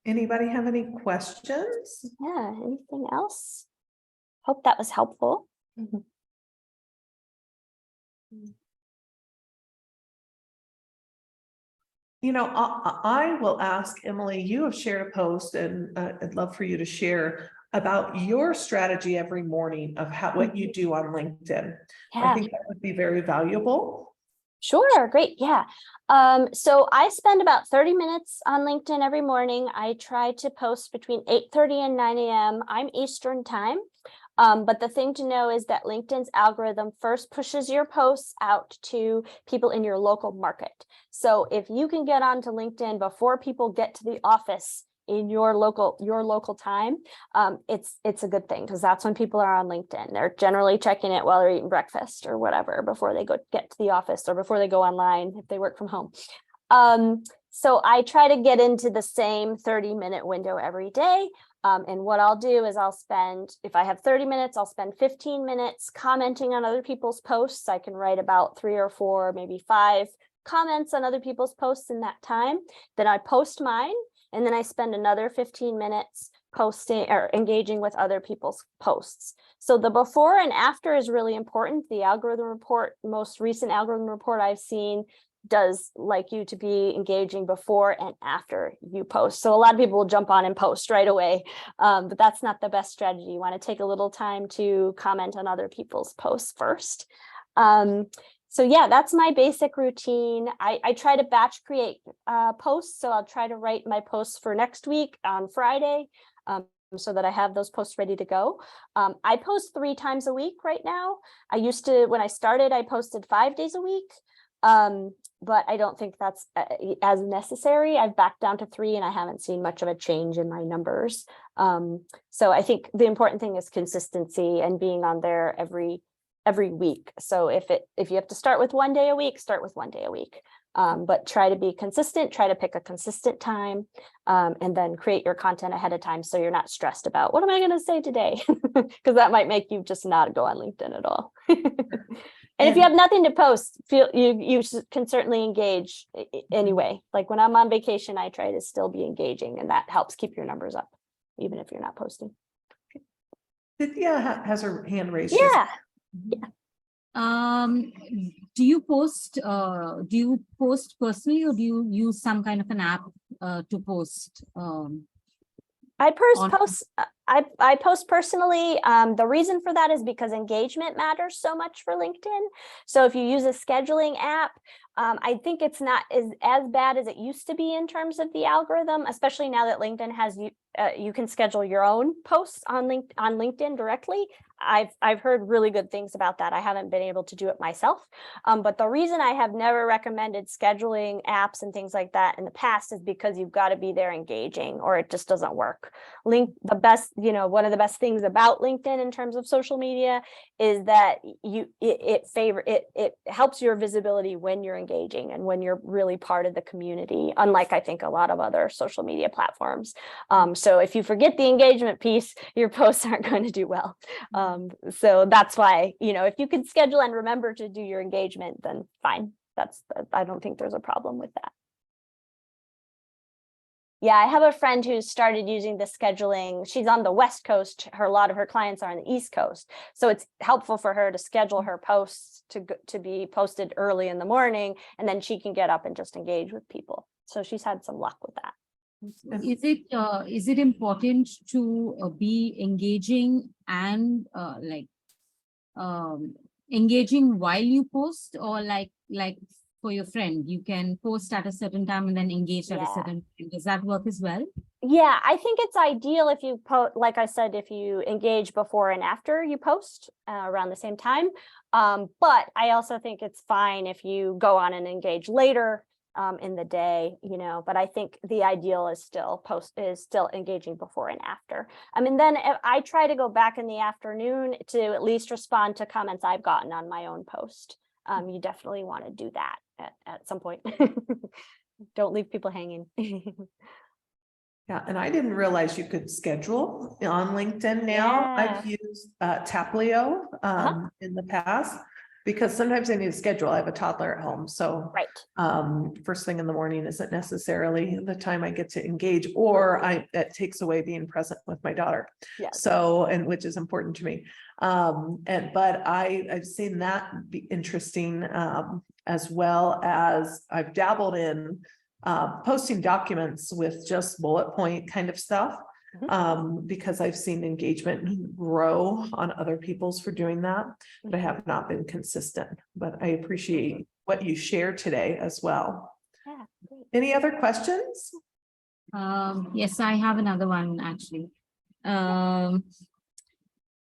Anybody have any questions? Yeah, anything else? Hope that was helpful. I will ask Emily, you have shared a post and I'd love for you to share about your strategy every morning of what you do on LinkedIn. I Yeah. think that would be very valuable. Sure, great. Yeah. So I spend about 30 minutes on LinkedIn every morning. I try to post between 8:30 and 9 a.m. I'm Eastern time. But the thing to know is that LinkedIn's algorithm first pushes your posts out to people in your local market. So if you can get onto LinkedIn before people get to the office in your local time, it's a good thing, because that's when people are on LinkedIn. They're generally checking it while they're eating breakfast or whatever before they get to the office, or before they go online if they work from home. So I try to get into the same 30-minute window every day. And what I'll do is if I have 30 minutes, I'll spend 15 minutes commenting on other people's posts. I can write about 3 or 4, maybe 5 comments on other people's posts in that time. Then I post mine, and then I spend another 15 minutes posting or engaging with other people's posts. So the before and after is really important. The algorithm report, most recent algorithm report I've seen, does like you to be engaging before and after you post. So a lot of people will jump on and post right away, but that's not the best strategy. You want to take a little time to comment on other people's posts first. So yeah, that's my basic routine. I try to batch create posts. So I'll try to write my posts for next week on Friday, so that I have those posts ready to go. I post 3 times a week right now. When I started, I posted 5 days a week. But I don't think that's as necessary. I've backed down to 3, and I haven't seen much of a change in my numbers. So I think the important thing is consistency and being on there every week. So if you have to start with 1 day a week, start with 1 day a week. But try to be consistent, try to pick a consistent time, and then create your content ahead of time, so you're not stressed about what am I going to say today, because that might make you just not go on LinkedIn at all. And if you have nothing to post, you can certainly engage anyway. Like when I'm on vacation, I try to still be engaging, and that helps keep your numbers up, even if you're not posting. Cynthia has her hand raised. Yeah. Do you post personally, or do you use some kind of an app to post? I post personally. The reason for that is because engagement matters so much for LinkedIn. So if you use a scheduling app, I think it's not as bad as it used to be in terms of the algorithm, especially now that LinkedIn has you can schedule your own posts on LinkedIn directly. I've heard really good things about that. I haven't been able to do it myself. But the reason I have never recommended scheduling apps and things like that in the past is because you've got to be there engaging, or it just doesn't work. One of the best things about LinkedIn in terms of social media is that it helps your visibility when you're engaging and when you're really part of the community, unlike I think a lot of other social media platforms. So if you forget the engagement piece, your posts aren't going to do well. So that's why, if you can schedule and remember to do your engagement, then fine. I don't think there's a problem with that. Yeah, I have a friend who's started using the scheduling. She's on the West Coast. A lot of her clients are on the East Coast. So it's helpful for her to schedule her posts to be posted early in the morning, and then she can get up and just engage with people. So she's had some luck with that. Is it important to be engaging and engaging while you post, or like for your friend, you can post at a certain time and then engage at a certain time? Does that work as well? Yeah, I think it's ideal if you like I said, if you engage before and after you post around the same time. But I also think it's fine if you go on and engage later in the day, but I think the ideal is still engaging before and after. Then I try to go back in the afternoon to at least respond to comments I've gotten on my own post. You definitely want to do that at some point. Don't leave people hanging. Yeah, and I didn't realize you could schedule on LinkedIn now. Yeah. I've used Taplio in the past, because sometimes I need to schedule. I have a toddler at home, so first thing in the morning isn't necessarily the time I get to engage, or it takes away being present with my daughter. Yes. So, and which is important to me. But I've seen that be interesting, as well as I've dabbled in posting documents with just bullet point kind of stuff. Because I've seen engagement grow on other people's for doing that, but I have not been consistent, but I appreciate what you shared today as well. Yeah, great. Any other questions? Yes, I have another one actually.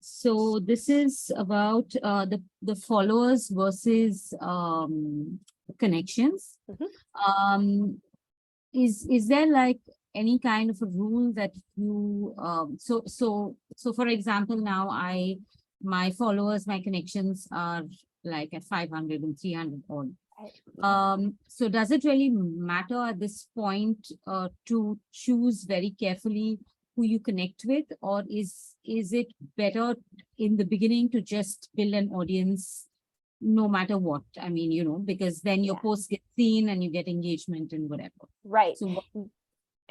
So this is about the followers versus connections. Is there like any kind of a rule that you so for example, now my followers, my connections are like at 500 and 300 odd. So does it really matter at this point to choose very carefully who you connect with, or is it better in the beginning to just build an audience no matter what? I mean, you know, because then your posts get seen and you get engagement and whatever. Right. So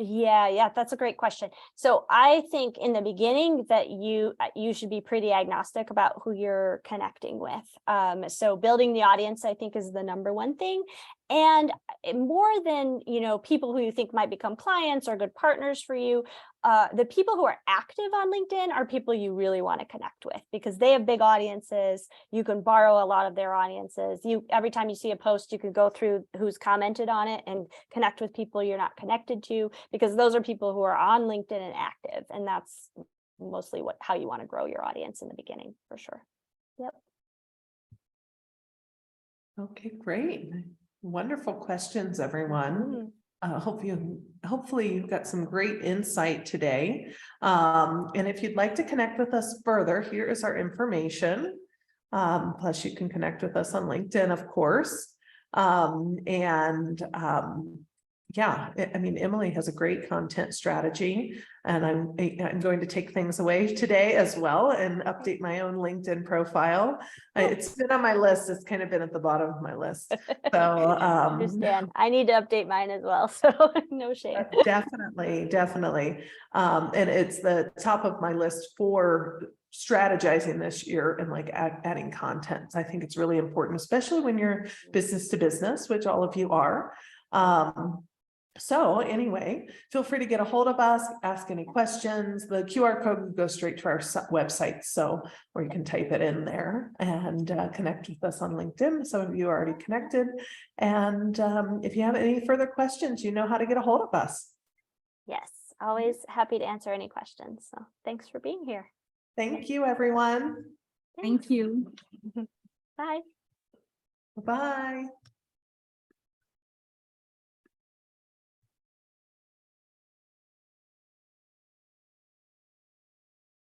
Yeah, that's a great question. So I think in the beginning that you should be pretty agnostic about who you're connecting with. So building the audience, I think, is the number one thing. And more than, you know, people who you think might become clients or good partners for you, the people who are active on LinkedIn are people you really want to connect with because they have big audiences. You can borrow a lot of their audiences. Every time you see a post, you could go through who's commented on it and connect with people you're not connected to, because those are people who are on LinkedIn and active. And that's mostly how you want to grow your audience in the beginning, for sure. Yep. Okay, great. Wonderful questions, everyone. Hopefully you've got some great insight today. And if you'd like to connect with us further, here is our information. Plus you can connect with us on LinkedIn, of course. Yeah, I mean, Emily has a great content strategy, and I'm going to take things away today as well and update my own LinkedIn profile. It's been on my list. It's kind of been at the bottom of my list. So understand. I need to update mine as well. So no shame. Definitely. And it's the top of my list for strategizing this year and like adding content. I think it's really important, especially when you're business to business, which all of you are. So anyway, feel free to get a hold of us, ask any questions. The QR code will go straight to our website, so or you can type it in there and connect with us on LinkedIn. Some of you are already connected. And if you have any further questions, you know how to get a hold of us. Yes, always happy to answer any questions. So thanks for being here. Thank you, everyone. thank you. Bye. Bye.